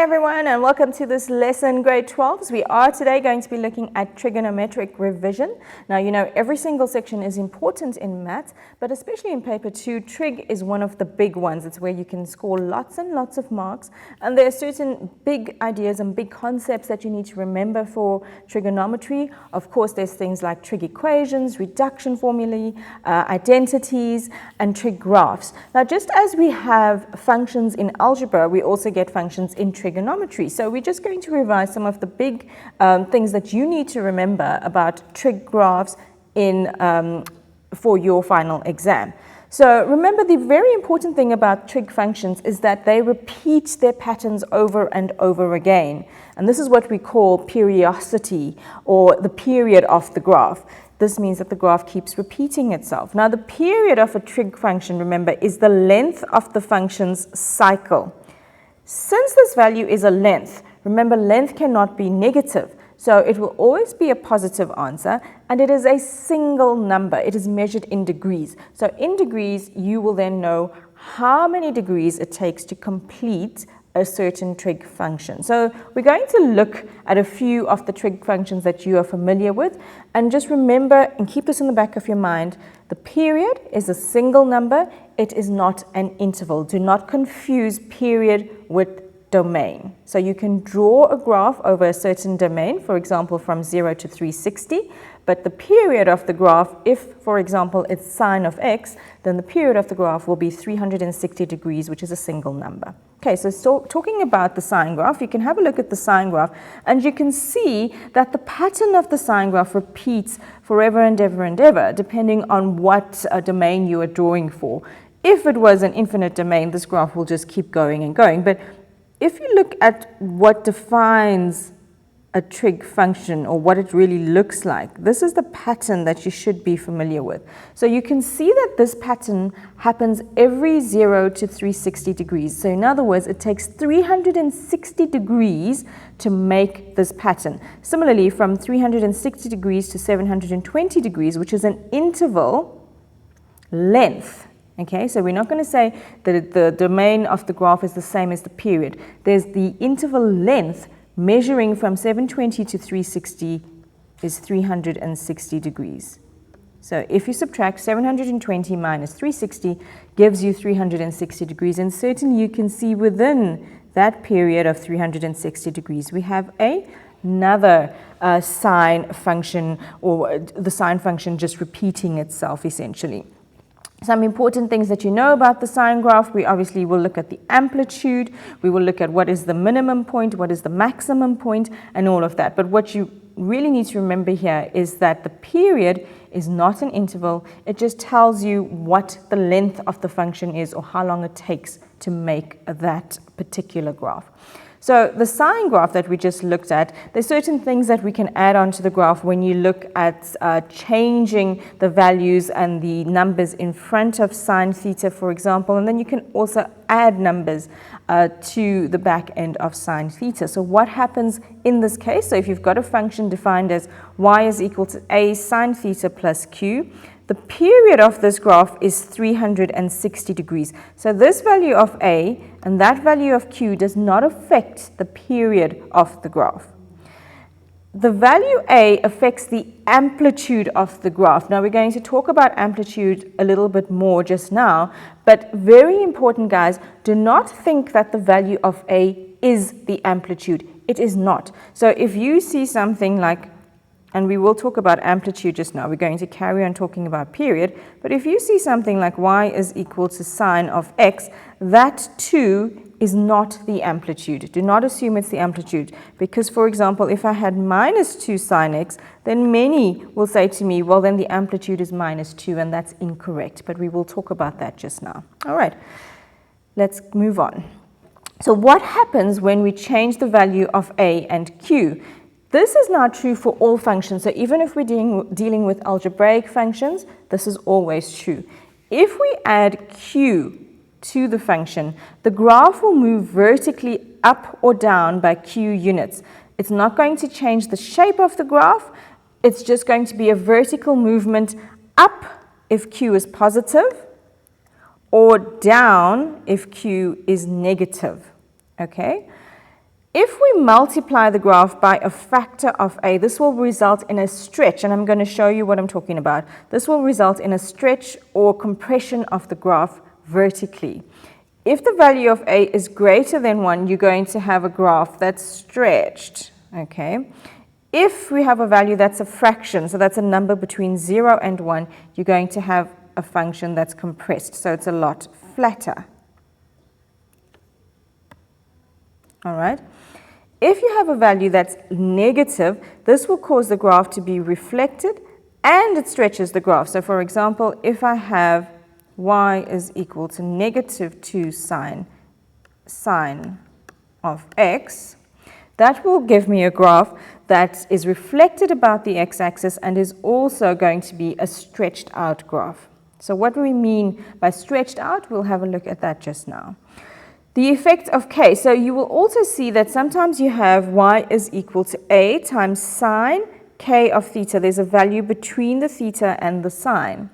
everyone, and welcome to this lesson, grade 12s. We are today going to be looking at trigonometric revision. Now, you know, every single section is important in maths, but especially in paper 2, trig is one of the big ones. It's where you can score lots and lots of marks, and there are certain big ideas and big concepts that you need to remember for trigonometry. Of course, there's things like trig equations, reduction formulae, identities, and trig graphs. Now, just as we have functions in algebra, we also get functions in trigonometry. So we're just going to revise some of the big things that you need to remember about trig graphs for your final exam. So remember, the very important thing about trig functions is that they repeat their patterns over and over again. And this is what we call periodicity, or the period of the graph. This means that the graph keeps repeating itself. Now, the period of a trig function, remember, is the length of the function's cycle. Since this value is a length, remember, length cannot be negative. So it will always be a positive answer, and it is a single number. It is measured in degrees. So in degrees, you will then know how many degrees it takes to complete a certain trig function. So we're going to look at a few of the trig functions that you are familiar with, and just remember and keep this in the back of your mind, the period is a single number, it is not an interval. Do not confuse period with domain. So you can draw a graph over a certain domain, for example from 0 to 360, but the period of the graph, if for example it's sine of x, then the period of the graph will be 360 degrees, which is a single number. Okay, so talking about the sine graph, you can have a look at the sine graph, and you can see that the pattern of the sine graph repeats forever and ever, depending on what domain you are drawing for. If it was an infinite domain, this graph will just keep going and going. But if you look at what defines a trig function, or what it really looks like, this is the pattern that you should be familiar with. So you can see that this pattern happens every 0 to 360 degrees. So in other words, it takes 360 degrees to make this pattern. Similarly, from 360 degrees to 720 degrees, which is an interval length. Okay, so we're not going to say that the domain of the graph is the same as the period. There's the interval length measuring from 720 to 360 is 360 degrees. So if you subtract 720 minus 360 gives you 360 degrees, and certainly you can see within that period of 360 degrees we have another sine function, or the sine function just repeating itself essentially. Some important things that you know about the sine graph: we obviously will look at the amplitude, we will look at what is the minimum point, what is the maximum point, and all of that. But what you really need to remember here is that the period is not an interval. It just tells you what the length of the function is, or how long it takes to make that particular graph. So the sine graph that we just looked at, there's certain things that we can add onto the graph when you look at changing the values and the numbers in front of sine theta, for example, and then you can also add numbers to the back end of sine theta. So what happens in this case? So if you've got a function defined as y is equal to a sine theta plus q, the period of this graph is 360 degrees. So this value of a and that value of q does not affect the period of the graph. The value a affects the amplitude of the graph. Now we're going to talk about amplitude a little bit more just now, but very important, guys, do not think that the value of a is the amplitude. It is not. So if you see something like, and we will talk about amplitude just now, we're going to carry on talking about period, but if you see something like y is equal to sine of x, that too is not the amplitude. Do not assume it's the amplitude, because for example, if I had minus 2 sine x, then many will say to me, well then the amplitude is minus 2, and that's incorrect, but we will talk about that just now. All right, let's move on. So what happens when we change the value of a and q? This is now true for all functions. So even if we're dealing with algebraic functions, this is always true. If we add q to the function, the graph will move vertically up or down by q units. It's not going to change the shape of the graph. It's just going to be a vertical movement up if q is positive, or down if q is negative. Okay? If we multiply the graph by a factor of a, this will result in a stretch, and I'm going to show you what I'm talking about. This will result in a stretch or compression of the graph vertically. If the value of a is greater than 1, you're going to have a graph that's stretched, okay? If we have a value that's a fraction, so that's a number between 0 and 1, you're going to have a function that's compressed, so it's a lot flatter. All right? If you have a value that's negative, this will cause the graph to be reflected and it stretches the graph. So for example, if I have y is equal to negative 2 sine of x, that will give me a graph that is reflected about the x-axis and is also going to be a stretched out graph. So what do we mean by stretched out? We'll have a look at that just now. The effect of k. So you will also see that sometimes you have y is equal to a times sine k of theta. There's a value between the theta and the sine.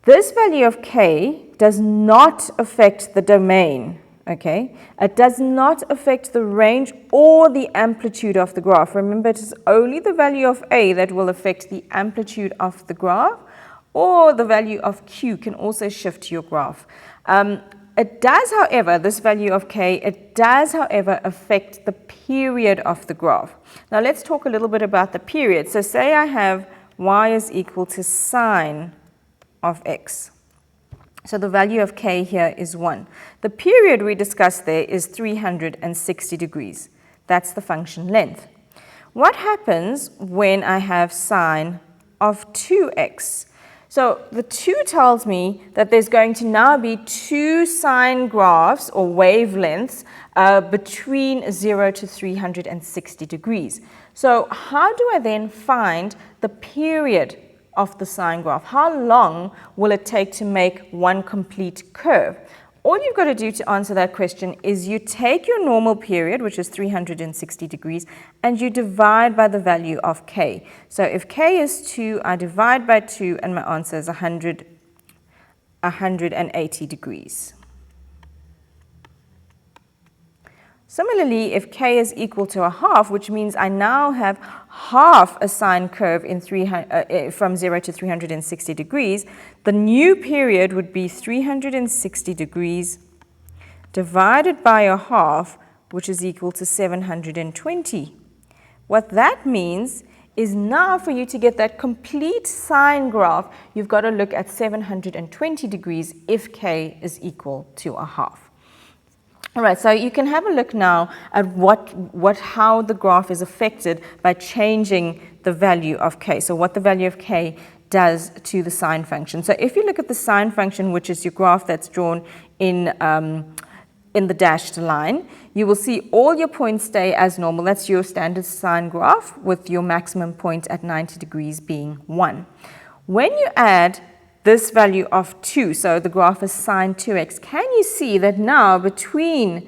This value of k does not affect the domain, okay? It does not affect the range or the amplitude of the graph. Remember, it is only the value of a that will affect the amplitude of the graph, or the value of q can also shift your graph. It does, however, this value of k, it does, however, affect the period of the graph. Now let's talk a little bit about the period. So say I have y is equal to sine of x. So the value of k here is 1. The period we discussed there is 360 degrees. That's the function length. What happens when I have sine of 2x? So the 2 tells me that there's going to now be 2 sine graphs or wavelengths between 0 to 360 degrees. So how do I then find the period of the sine graph? How long will it take to make one complete curve? All you've got to do to answer that question is you take your normal period, which is 360 degrees, and you divide by the value of k. So if k is 2, I divide by 2, and my answer is 180 degrees. Similarly, if k is equal to a half, which means I now have half a sine curve in from 0 to 360 degrees, the new period would be 360 degrees divided by a half, which is equal to 720. What that means is now for you to get that complete sine graph, you've got to look at 720 degrees if k is equal to a half. All right, so you can have a look now at how the graph is affected by changing the value of k. So what the value of k does to the sine function. So if you look at the sine function, which is your graph that's drawn in the dashed line, you will see all your points stay as normal. That's your standard sine graph with your maximum point at 90 degrees being 1. When you add this value of 2, so the graph is sine 2x, can you see that now between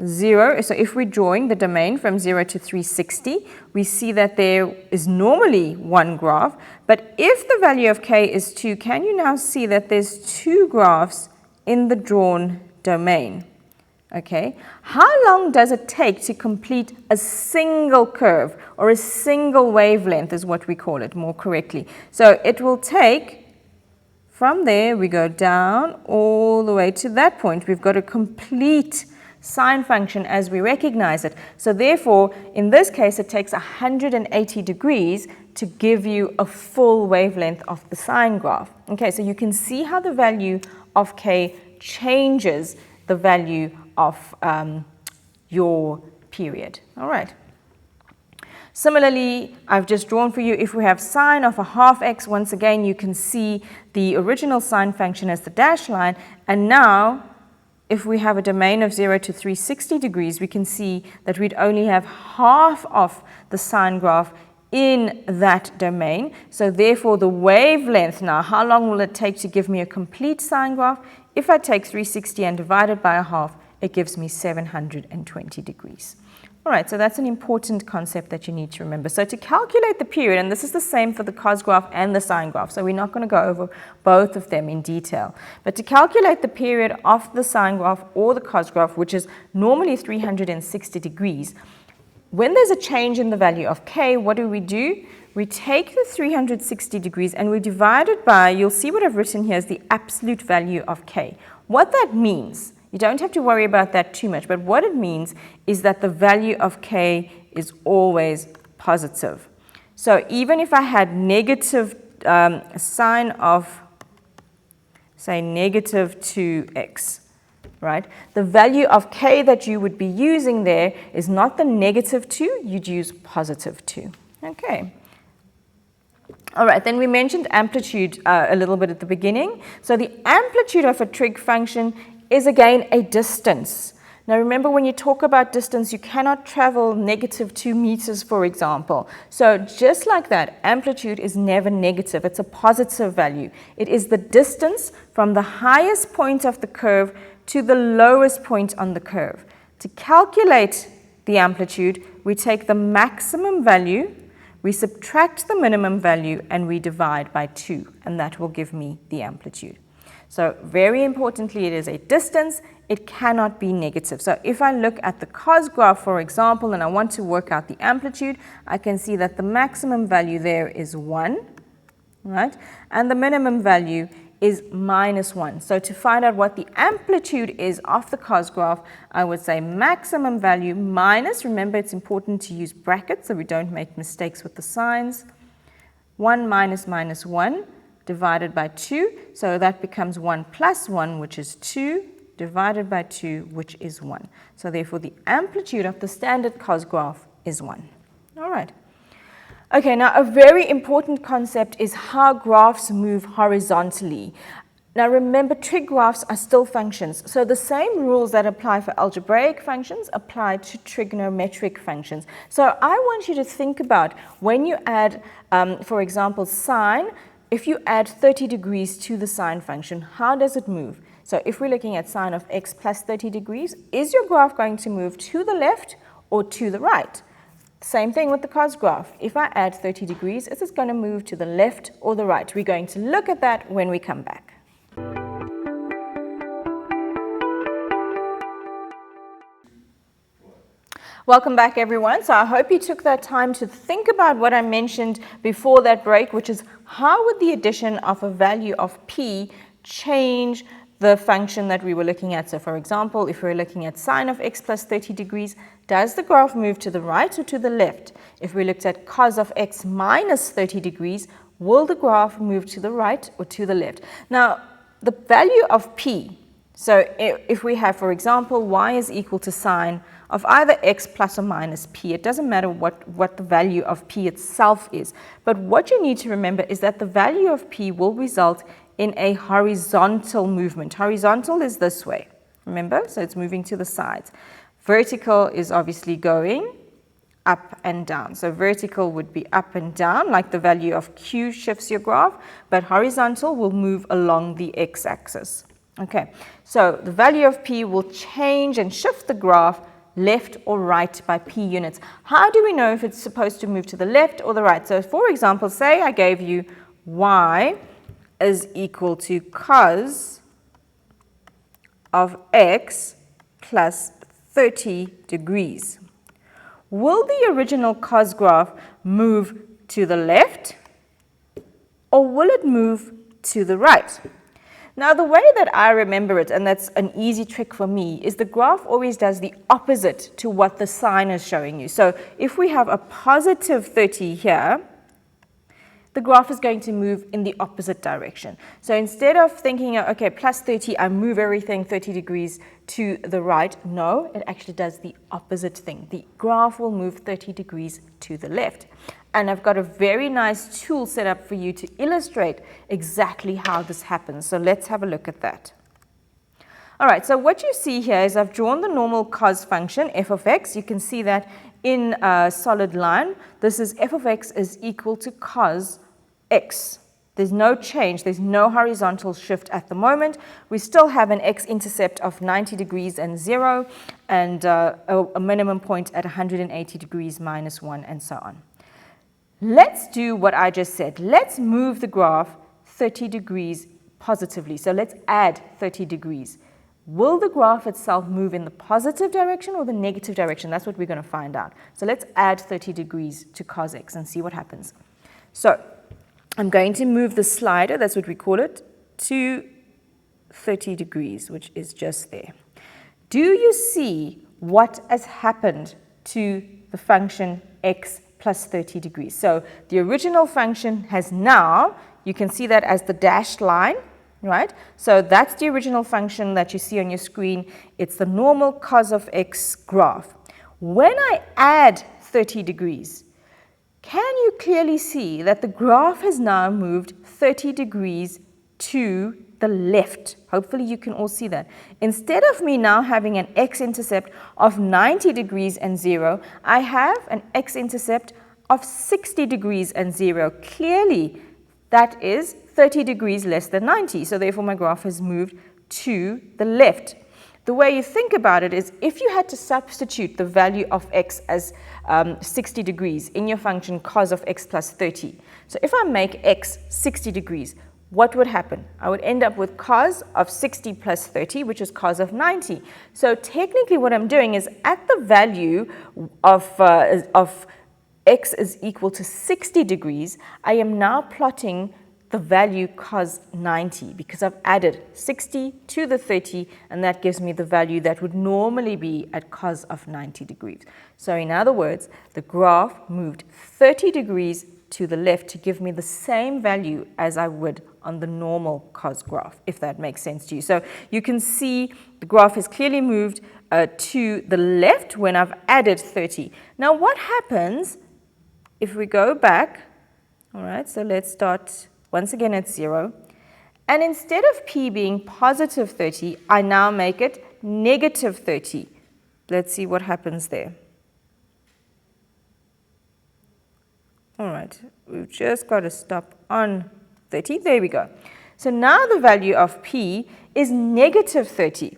0, so if we're drawing the domain from 0 to 360, we see that there is normally one graph, but if the value of k is 2, can you now see that there's 2 graphs in the drawn domain? Okay, how long does it take to complete a single curve, or a single wavelength is what we call it more correctly? So it will take, from there, we go down all the way to that point. We've got a complete sine function as we recognize it. So therefore, in this case, it takes 180 degrees to give you a full wavelength of the sine graph. Okay, so you can see how the value of k changes the value of your period. All right. Similarly, I've just drawn for you, if we have sine of a half x, once again, you can see the original sine function as the dashed line. And now, if we have a domain of 0 to 360 degrees, we can see that we'd only have half of the sine graph in that domain. So therefore, the wavelength now, how long will it take to give me a complete sine graph? If I take 360 and divide it by a half, it gives me 720 degrees. All right, so that's an important concept that you need to remember. So to calculate the period, and this is the same for the cos graph and the sine graph, so we're not going to go over both of them in detail. But to calculate the period of the sine graph or the cos graph, which is normally 360 degrees, when there's a change in the value of k, what do? We take the 360 degrees and we divide it by, you'll see what I've written here is the absolute value of k. What that means, you don't have to worry about that too much, but what it means is that the value of k is always positive. So even if I had negative sine of, say, negative 2x, right? The value of k that you would be using there is not the negative 2, you'd use positive 2. Okay. All right, then we mentioned amplitude a little bit at the beginning. So the amplitude of a trig function is again a distance. Now remember, when you talk about distance, you cannot travel negative 2 meters, for example. So just like that, amplitude is never negative. It's a positive value. It is the distance from the highest point of the curve to the lowest point on the curve. To calculate the amplitude, we take the maximum value, we subtract the minimum value, and we divide by 2, and that will give me the amplitude. So very importantly, it is a distance. It cannot be negative. So if I look at the cos graph, for example, and I want to work out the amplitude, I can see that the maximum value there is 1, right? And the minimum value is -1. So to find out what the amplitude is of the cos graph, I would say maximum value minus, remember it's important to use brackets so we don't make mistakes with the signs, 1 minus -1 divided by 2, so that becomes 1 plus 1, which is 2, divided by 2, which is 1. So therefore the amplitude of the standard cos graph is 1. All right. Okay, now a very important concept is how graphs move horizontally. Now remember, trig graphs are still functions, so the same rules that apply for algebraic functions apply to trigonometric functions. So I want you to think about when you add, for example, sine. If you add 30 degrees to the sine function, how does it move? So if we're looking at sine of x plus 30 degrees, is your graph going to move to the left or to the right? Same thing with the cos graph. If I add 30 degrees, is it going to move to the left or the right? We're going to look at that when we come back. Welcome back, everyone. So I hope you took that time to think about what I mentioned before that break, which is how would the addition of a value of p change the function that we were looking at. So for example, if we're looking at sine of x plus 30 degrees, does the graph move to the right or to the left? If we looked at cos of x minus 30 degrees, will the graph move to the right or to the left? Now, the value of p, so if we have, for example, y is equal to sine of either x plus or minus p, it doesn't matter what the value of p itself is. But what you need to remember is that the value of p will result in a horizontal movement. Horizontal is this way, remember? So it's moving to the sides. Vertical is obviously going up and down. So vertical would be up and down, like the value of q shifts your graph, but horizontal will move along the x-axis. Okay, so the value of p will change and shift the graph left or right by p units. How do we know if it's supposed to move to the left or the right? So for example, say I gave you y is equal to cos of x plus 30 degrees. Will the original cos graph move to the left or will it move to the right? Now, the way that I remember it, and that's an easy trick for me, is the graph always does the opposite to what the sign is showing you. So if we have a positive 30 here, the graph is going to move in the opposite direction. So instead of thinking, okay, plus 30, I move everything 30 degrees to the right, no, it actually does the opposite thing. The graph will move 30 degrees to the left. And I've got a very nice tool set up for you to illustrate exactly how this happens. So let's have a look at that. All right, so what you see here is I've drawn the normal cos function, f of x. You can see that in a solid line. This is f of x is equal to cos x. There's no change, there's no horizontal shift at the moment. We still have an x-intercept of 90 degrees and 0, and a minimum point at 180 degrees minus 1, and so on. Let's do what I just said. Let's move the graph 30 degrees positively. So let's add 30 degrees. Will the graph itself move in the positive direction or the negative direction? That's what we're going to find out. So let's add 30 degrees to cos x and see what happens. So I'm going to move the slider, that's what we call it, to 30 degrees, which is just there. Do you see what has happened to the function x plus 30 degrees? So the original function has now, you can see that as the dashed line, right? So that's the original function that you see on your screen. It's the normal cos of x graph. When I add 30 degrees, can you clearly see that the graph has now moved 30 degrees to the left? Hopefully you can all see that. Instead of me now having an x-intercept of 90 degrees and 0, I have an x-intercept of 60 degrees and 0. Clearly, that is 30 degrees less than 90. So therefore, my graph has moved to the left. The way you think about it is if you had to substitute the value of x as 60 degrees in your function cos of x plus 30. So if I make x 60 degrees, what would happen? I would end up with cos of 60 plus 30, which is cos of 90. So technically what I'm doing is at the value of x is equal to 60 degrees, I am now plotting the value cos 90 because I've added 60 to the 30, and that gives me the value that would normally be at cos of 90 degrees. So in other words, the graph moved 30 degrees to the left to give me the same value as I would on the normal cos graph, if that makes sense to you. So you can see the graph has clearly moved to the left when I've added 30. Now what happens if we go back? All right, so let's start once again at 0. And instead of p being positive 30, I now make it negative 30. Let's see what happens there. All right, we've just got to stop on 30. There we go. So now the value of p is negative 30.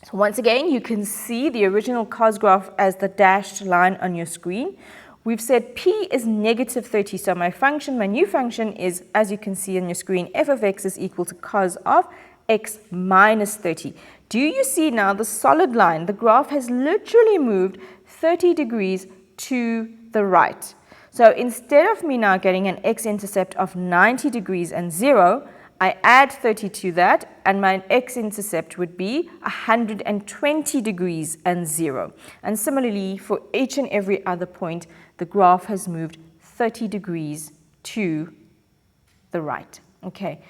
So once again, you can see the original cos graph as the dashed line on your screen. We've said p is negative 30, so my function, my new function is, as you can see on your screen, f of x is equal to cos of x minus 30. Do you see now the solid line? The graph has literally moved 30 degrees to the right. So instead of me now getting an x-intercept of 90 degrees and 0, I add 30 to that, and my x-intercept would be 120 degrees and 0. And similarly, for each and every other point, the graph has moved 30 degrees to the right. Okay.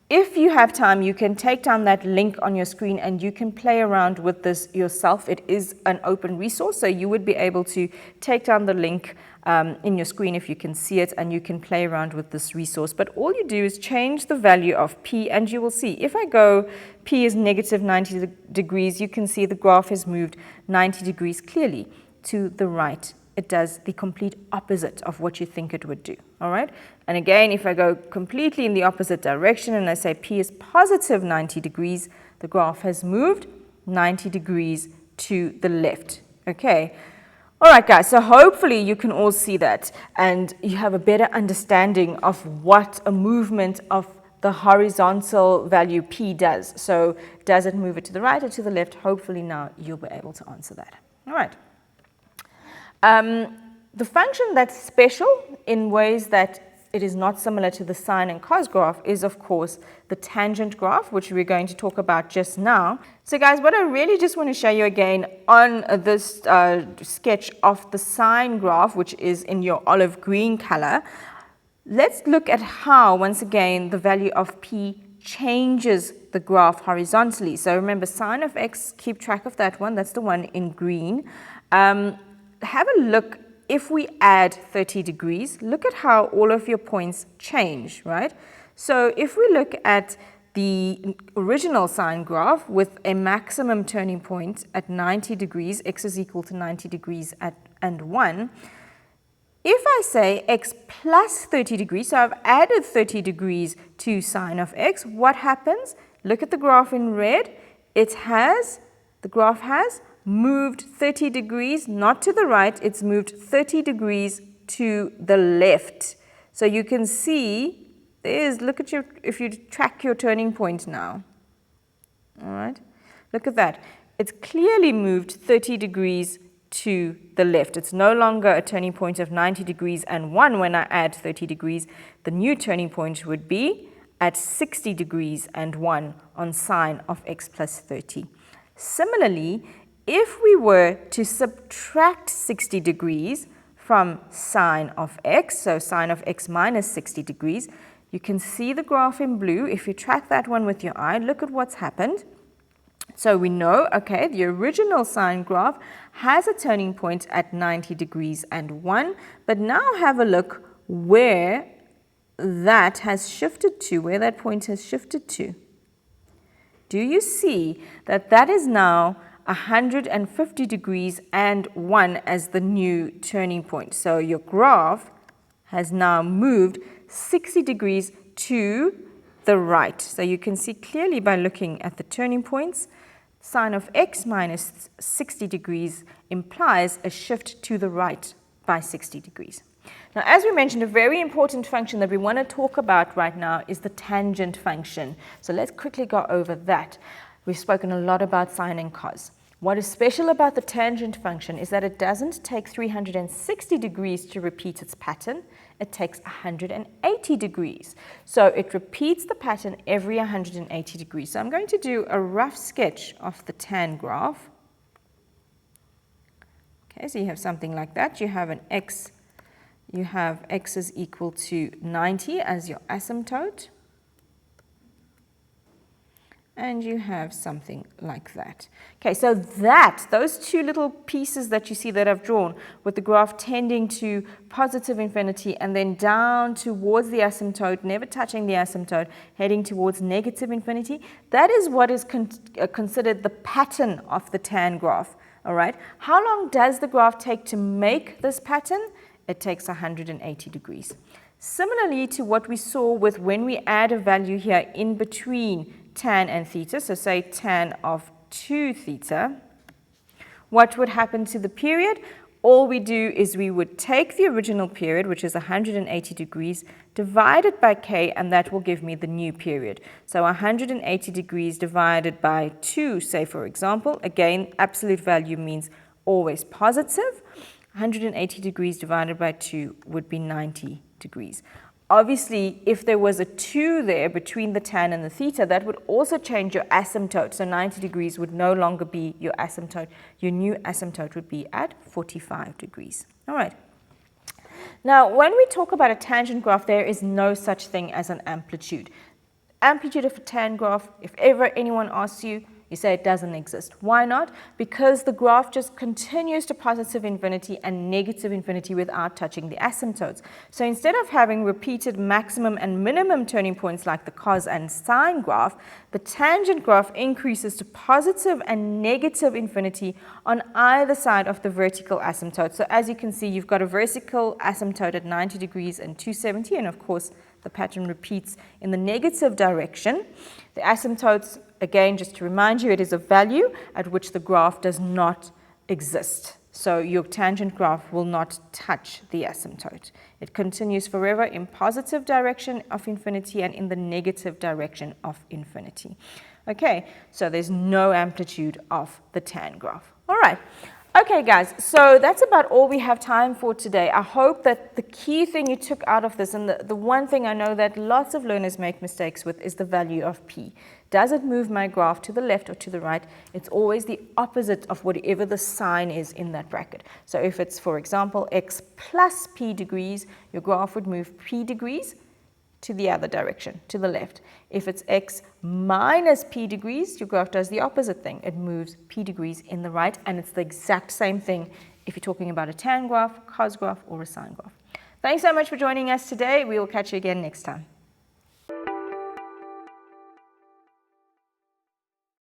If you have time, you can take down that link on your screen and you can play around with this yourself. It is an open resource, so you would be able to take down the link in your screen if you can see it, and you can play around with this resource. But all you do is change the value of p, and you will see if I go p is negative 90 degrees, you can see the graph has moved 90 degrees clearly to the right. It does the complete opposite of what you think it would do, all right? And again, if I go completely in the opposite direction and I say p is positive 90 degrees, the graph has moved 90 degrees to the left, okay? All right, guys, so hopefully you can all see that and you have a better understanding of what a movement of the horizontal value p does. So does it move it to the right or to the left? Hopefully now you'll be able to answer that. All right. The function that's special in ways that it is not similar to the sine and cos graph is, of course, the tangent graph, which we're going to talk about just now. So guys, what I really just want to show you again on this sketch of the sine graph, which is in your olive green color, let's look at how, once again, the value of p changes the graph horizontally. So remember, sine of x, keep track of that one, that's the one in green. Have a look, if we add 30 degrees, look at how all of your points change, right? So if we look at the original sine graph with a maximum turning point at 90 degrees, x is equal to 90 degrees and 1, If I say x plus 30 degrees, so I've added 30 degrees to sine of x, what happens? Look at the graph in red. The graph has moved 30 degrees, not to the right, it's moved 30 degrees to the left. So you can see, look at if you track your turning point now. All right, look at that. It's clearly moved 30 degrees to the left. It's no longer a turning point of 90 degrees and 1 when I add 30 degrees. The new turning point would be at 60 degrees and 1 on sine of x plus 30. Similarly, if we were to subtract 60 degrees from sine of x, so sine of x minus 60 degrees, you can see the graph in blue. If you track that one with your eye, look at what's happened. So we know, okay, the original sine graph has a turning point at 90 degrees and 1, but now have a look where that has shifted to, where that point has shifted to. Do you see that that is now 150 degrees and 1 as the new turning point? So your graph has now moved 60 degrees to the right. So you can see clearly by looking at the turning points, sine of x minus 60 degrees implies a shift to the right by 60 degrees. Now, as we mentioned, a very important function that we want to talk about right now is the tangent function. So let's quickly go over that. We've spoken a lot about sine and cos. What is special about the tangent function is that it doesn't take 360 degrees to repeat its pattern. It takes 180 degrees. So it repeats the pattern every 180 degrees. So I'm going to do a rough sketch of the tan graph. Okay, so you have something like that. You have x is equal to 90 as your asymptote. And you have something like that. Okay, so those two little pieces that you see that I've drawn with the graph tending to positive infinity and then down towards the asymptote, never touching the asymptote, heading towards negative infinity, that is what is considered the pattern of the tan graph. All right, how long does the graph take to make this pattern? It takes 180 degrees. Similarly to what we saw with when we add a value here in between tan and theta, so say tan of 2 theta, what would happen to the period? All we do is we would take the original period, which is 180 degrees, divided by k, and that will give me the new period. So 180 degrees divided by 2, say for example, again, absolute value means always positive. 180 degrees divided by 2 would be 90 degrees. Obviously, if there was a 2 there between the tan and the theta, that would also change your asymptote. So 90 degrees would no longer be your asymptote. Your new asymptote would be at 45 degrees. All right. Now, when we talk about a tangent graph, there is no such thing as an amplitude. Amplitude of a tan graph, if ever anyone asks you, you say it doesn't exist. Why not? Because the graph just continues to positive infinity and negative infinity without touching the asymptotes. So instead of having repeated maximum and minimum turning points like the cos and sine graph, the tangent graph increases to positive and negative infinity on either side of the vertical asymptote. So as you can see, you've got a vertical asymptote at 90 degrees and 270, and of course, the pattern repeats in the negative direction. The asymptotes, again, just to remind you, it is a value at which the graph does not exist. So your tangent graph will not touch the asymptote. It continues forever in positive direction of infinity and in the negative direction of infinity. Okay, so there's no amplitude of the tan graph. All right. Okay guys, so that's about all we have time for today. I hope that the key thing you took out of this, and the one thing I know that lots of learners make mistakes with, is the value of p. Does it move my graph to the left or to the right? It's always the opposite of whatever the sign is in that bracket. So if it's, for example, x plus p degrees, your graph would move p degrees to the other direction, to the left. If it's x minus p degrees, your graph does the opposite thing. It moves p degrees in the right, and it's the exact same thing if you're talking about a tan graph, cos graph, or a sine graph. Thanks so much for joining us today. We will catch you again next time.